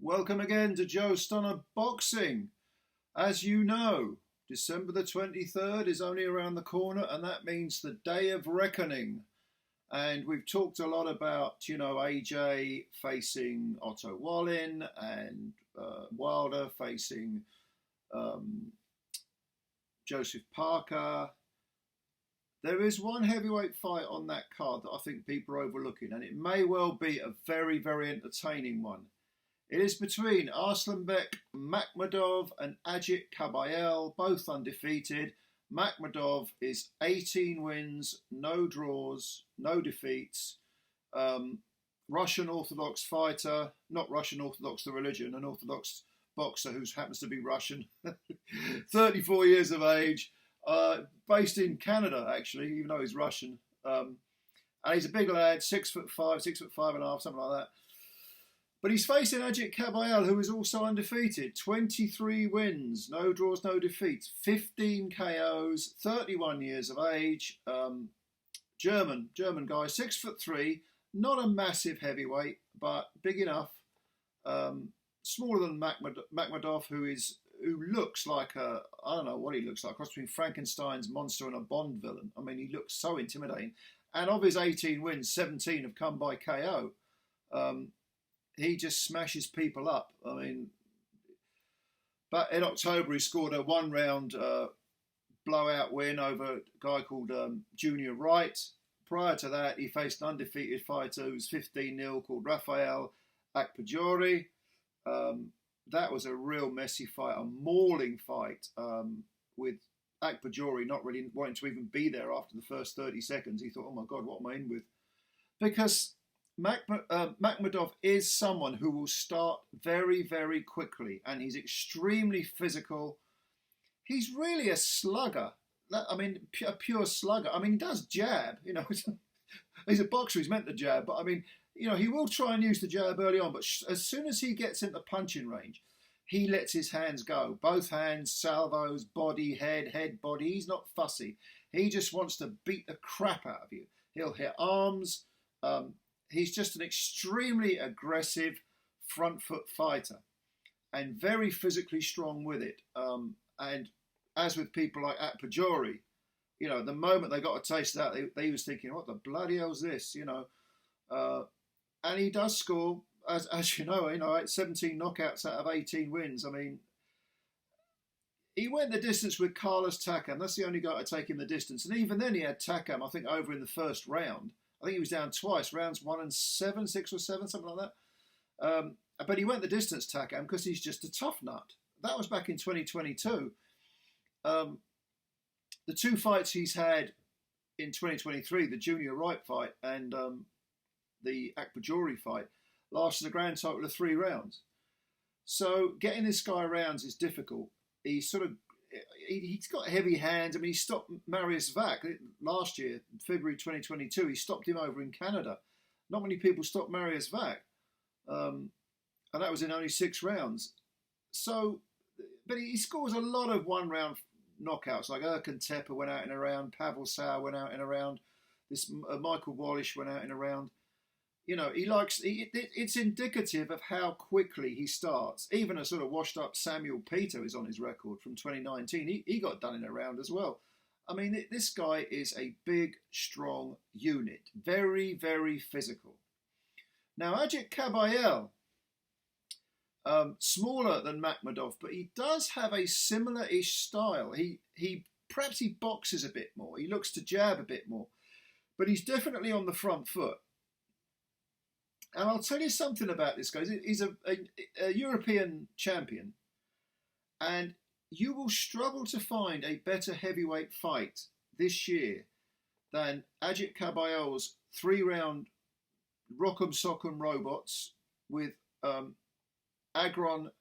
Welcome again to Joe Stunner Boxing. As you know, December the 23rd is only around the corner, and that means the day of reckoning. And we've talked a lot about, AJ facing Otto Wallin and Wilder facing Joseph Parker. There is one heavyweight fight on that card that I think people are overlooking, and it may well be a very, very entertaining one. It is between Arslanbek Makhmudov and AGIT Kabayel, both undefeated. Makhmudov is 18 wins, no draws, no defeats. Russian Orthodox fighter, not Russian Orthodox the religion, an Orthodox boxer who happens to be Russian. 34 years of age, based in Canada actually, even though he's Russian. And he's a big lad, 6'5", 6'5.5", something like that. But he's facing AGIT Kabayel, who is also undefeated. 23 wins, no draws, no defeats, 15 KOs, 31 years of age. German guy, 6'3", not a massive heavyweight, but big enough. Smaller than Makhmudov, who looks like I don't know what he looks like, cross between Frankenstein's monster and a Bond villain. I mean, he looks so intimidating. And of his 18 wins, 17 have come by KO. He just smashes people up. I mean, but in October he scored a one-round blowout win over a guy called Junior Wright. Prior to that, he faced an undefeated fighter who was 15-0 called Rafael Akpajori. That was a real messy fight, a mauling fight with Akpajori not really wanting to even be there after the first 30 seconds. He thought, oh my God, what am I in with? Because Makhmudov is someone who will start very, very quickly, and he's extremely physical. He's really a slugger. I mean, a pure slugger. I mean, he does jab. He's a boxer. He's meant to jab, but I mean, he will try and use the jab early on. But as soon as he gets into punching range, he lets his hands go. Both hands, salvos, body, head, body. He's not fussy. He just wants to beat the crap out of you. He'll hit arms. He's just an extremely aggressive front foot fighter and very physically strong with it. And as with people like Akpajori, the moment they got a taste of that, they was thinking, what the bloody hell's this, and he does score, as you know, 17 knockouts out of 18 wins. I mean, he went the distance with Carlos Takam. That's the only guy to take him the distance. And even then he had Takam, I think, over in the first round. I think he was down twice, rounds 1 and 7, 6 or 7, something like that. But he went the distance, Takam, because he's just a tough nut. That was back in 2022. The two fights he's had in 2023, the Junior Wright fight and the Akpajori fight, lasted a grand total of 3 rounds. So getting this guy rounds is difficult. He's got heavy hands. I mean, he stopped Marius Vac last year, February 2022. He stopped him over in Canada. Not many people stopped Marius Vac. And that was in only 6 rounds. So, but he scores a lot of one-round knockouts, like Erkan Tepe went out in a round, Pavel Sauer went out in a round, this Michael Wallish went out in a round. It's indicative of how quickly he starts. Even a sort of washed up Samuel Peter is on his record from 2019. He got done in a round as well. I mean, this guy is a big, strong unit. Very, very physical. Now, AGIT Kabayel, smaller than Makhmudov, but he does have a similar-ish style. Perhaps he boxes a bit more. He looks to jab a bit more. But he's definitely on the front foot. And I'll tell you something about this guy. He's a European champion. And you will struggle to find a better heavyweight fight this year than AGIT Kabayel's 3-round rock'em sock'em robots with Agron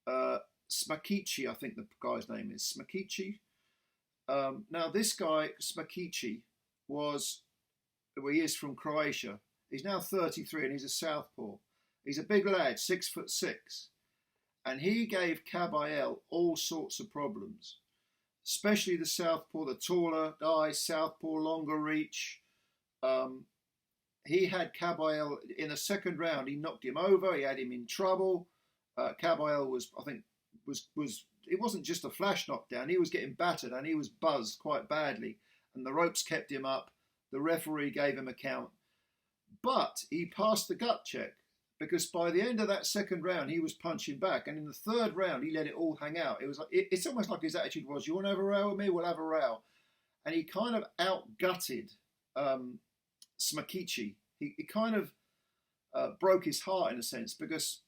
Smakici, I think the guy's name is. Smakici. Now, this guy, Smakici, he is from Croatia. He's now 33 and he's a southpaw. He's a big lad, 6'6", and he gave Kabayel all sorts of problems, especially the southpaw, the taller guy, southpaw, longer reach. He had Kabayel in the second round. He knocked him over. He had him in trouble. Kabayel was, I think, was it wasn't just a flash knockdown. He was getting battered and he was buzzed quite badly, and the ropes kept him up. The referee gave him a count, but he passed the gut check because by the end of that second round he was punching back, and in the third round he let it all hang out. It was like, it's almost like his attitude was, "You want to have a row with me? We'll have a row," and he kind of outgutted Smakichi. He kind of broke his heart in a sense, because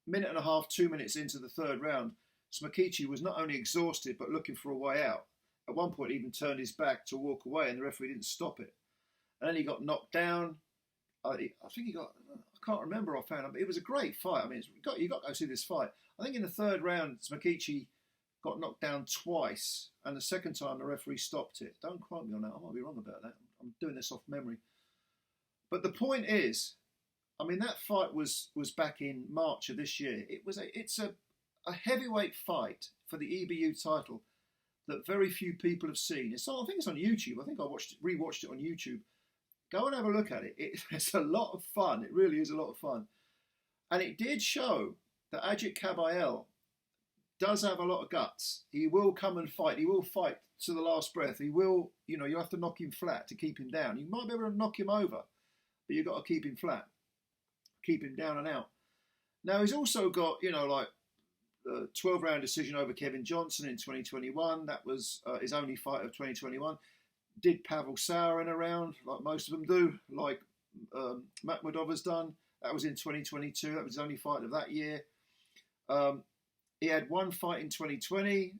minute and a half, 2 minutes into the third round, Smakichi was not only exhausted but looking for a way out. At one point, he even turned his back to walk away, and the referee didn't stop it. And then he got knocked down. I think he got, I can't remember offhand, but it was a great fight. I mean, you got to go see this fight. I think in the third round, Smakichi got knocked down twice, and the second time the referee stopped it. Don't quote me on that. I might be wrong about that. I'm doing this off memory. But the point is, I mean, that fight was back in March of this year. It's a heavyweight fight for the EBU title that very few people have seen. I think it's on YouTube. I think I rewatched it on YouTube. Go and have a look at it. It's a lot of fun. It really is a lot of fun. And it did show that AGIT KABAYEL does have a lot of guts. He will come and fight. He will fight to the last breath. He will, you have to knock him flat to keep him down. You might be able to knock him over, but you've got to keep him flat. Keep him down and out. Now, he's also got, like a 12-round decision over Kevin Johnson in 2021. That was his only fight of 2021. Did Pavel Sauer in a round, like most of them do, like Makhmudov has done. That was in 2022. That was his only fight of that year. He had one fight in 2020.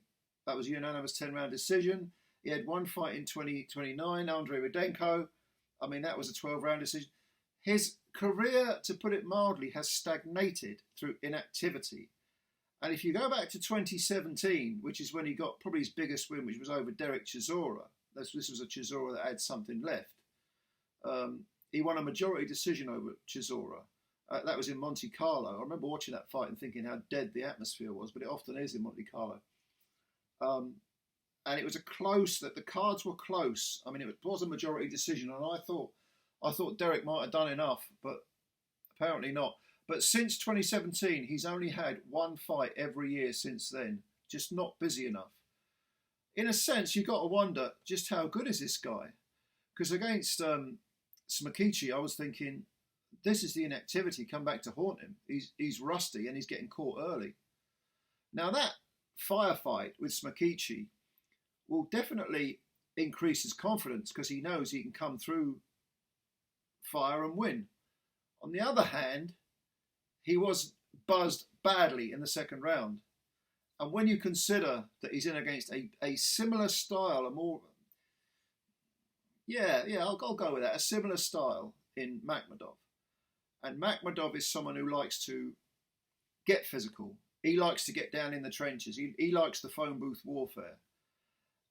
That was a unanimous 10-round decision. He had one fight in 2029, Andrei Rudenko. I mean, that was a 12-round decision. His career, to put it mildly, has stagnated through inactivity. And if you go back to 2017, which is when he got probably his biggest win, which was over Derek Chisora. This was a Chisora that had something left. He won a majority decision over Chisora. That was in Monte Carlo. I remember watching that fight and thinking how dead the atmosphere was, but it often is in Monte Carlo. And it was the cards were close. I mean, it was a majority decision, and I thought Derek might have done enough, but apparently not. But since 2017, he's only had one fight every year since then. Just not busy enough. In a sense, you've got to wonder just how good is this guy? Because against Smakichi, I was thinking, this is the inactivity come back to haunt him. He's rusty and he's getting caught early. Now that firefight with Smakichi will definitely increase his confidence because he knows he can come through fire and win. On the other hand, he was buzzed badly in the second round. And when you consider that he's in against a similar style, I'll go with that, a similar style in Makhmudov. And Makhmudov is someone who likes to get physical. He likes to get down in the trenches. He likes the phone booth warfare.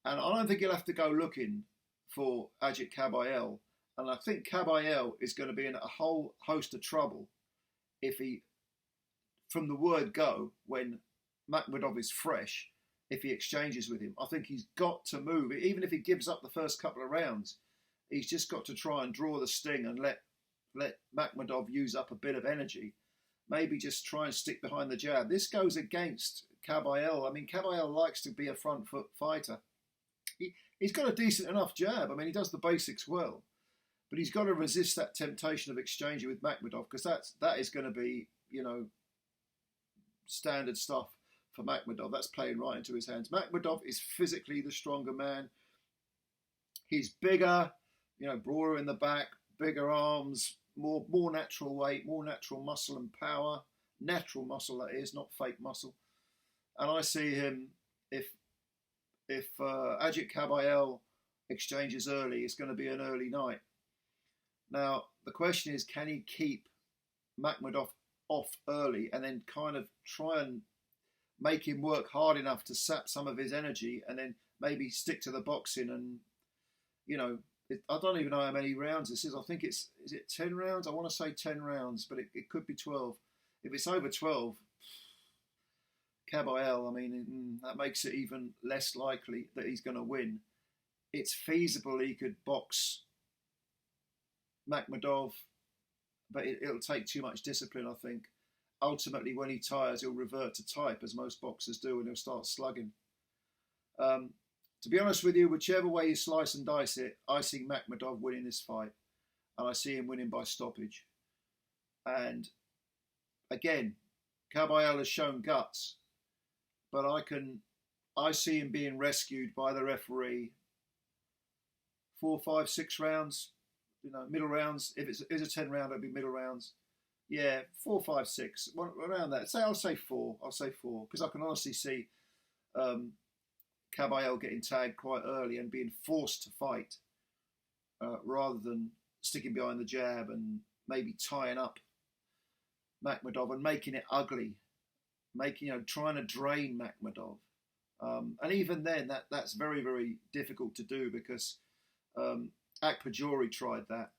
And I don't think he'll have to go looking for AGIT KABAYEL. And I think KABAYEL is going to be in a whole host of trouble if he, from the word go, when Makhmudov is fresh, if he exchanges with him. I think he's got to move. Even if he gives up the first couple of rounds, he's just got to try and draw the sting and let Makhmudov use up a bit of energy. Maybe just try and stick behind the jab. This goes against KABAYEL. I mean, KABAYEL likes to be a front foot fighter. He's got a decent enough jab. I mean, he does the basics well. But he's got to resist that temptation of exchanging with Makhmudov, because that is going to be, standard stuff for Makhmudov. That's playing right into his hands. Makhmudov is physically the stronger man. He's bigger, broader in the back, bigger arms, more natural weight, more natural muscle and power. Natural muscle, that is, not fake muscle. And I see him, if AGIT KABAYEL exchanges early, it's going to be an early night. Now, the question is, can he keep Makhmudov off early and then kind of try and make him work hard enough to sap some of his energy and then maybe stick to the boxing and, I don't even know how many rounds this is. I think is it 10 rounds? I want to say 10 rounds, but it could be 12. If it's over 12, KABAYEL, I mean, that makes it even less likely that he's going to win. It's feasible he could box Makhmudov, but it'll take too much discipline, I think. ultimately, when he tires, he'll revert to type, as most boxers do, and he'll start slugging. To be honest with you, whichever way you slice and dice it, I see Makhmudov winning this fight, and I see him winning by stoppage. And again, Kabayel has shown guts, but I see him being rescued by the referee. 4, 5, 6 rounds, middle rounds. If it's a 10 round, it'll be middle rounds. Yeah, 4, 5, 6, around that. I'll say 4. I'll say 4 because I can honestly see Kabayel getting tagged quite early and being forced to fight rather than sticking behind the jab and maybe tying up Makhmudov and making it ugly, trying to drain Makhmudov. And even then, that's very, very difficult to do because Akpajori tried that.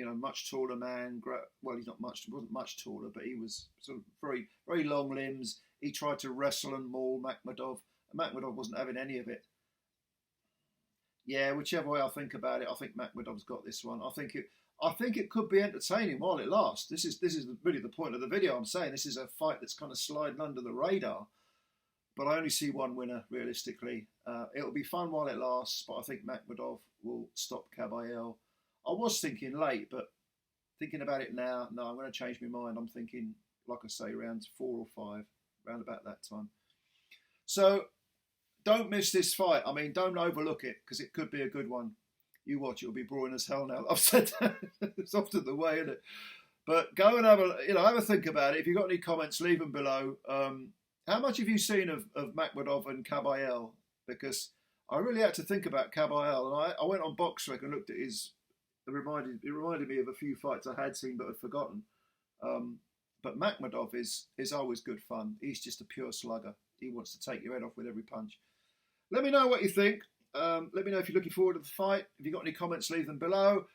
Much taller man. Well, he wasn't much taller, but he was sort of very, very long limbs. He tried to wrestle and maul Makhmudov. And Makhmudov wasn't having any of it. Yeah, whichever way I think about it, I think Makhmudov's got this one. I think it could be entertaining while it lasts. This is really the point of the video. I'm saying this is a fight that's kind of sliding under the radar. But I only see one winner, realistically. It'll be fun while it lasts, but I think Makhmudov will stop Kabayel. I was thinking late, but thinking about it now, no, I'm going to change my mind. I'm thinking, like I say, rounds 4 or 5, around about that time. So don't miss this fight. I mean, don't overlook it, because it could be a good one. You watch, it'll be boring as hell now. I've said that. It's often the way, isn't it? But go and have a think about it. If you've got any comments, leave them below. How much have you seen of Makhmudov and Kabayel? Because I really had to think about Kabayel, and I went on BoxRec and looked at his. It reminded me of a few fights I had seen but had forgotten. But Makhmudov is always good fun. He's just a pure slugger. He wants to take your head off with every punch. Let me know what you think. Let me know if you're looking forward to the fight. If you've got any comments, leave them below.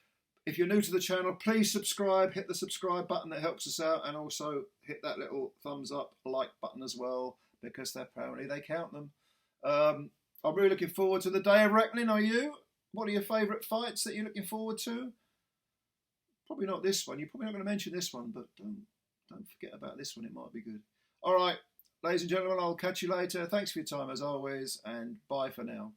If you're new to the channel, please subscribe. Hit the subscribe button, that helps us out. And also hit that little thumbs up, like button as well, because apparently they count them. I'm really looking forward to the day of reckoning. Are you? What are your favourite fights that you're looking forward to? Probably not this one. You're probably not going to mention this one, but don't forget about this one. It might be good. All right, ladies and gentlemen, I'll catch you later. Thanks for your time as always, and bye for now.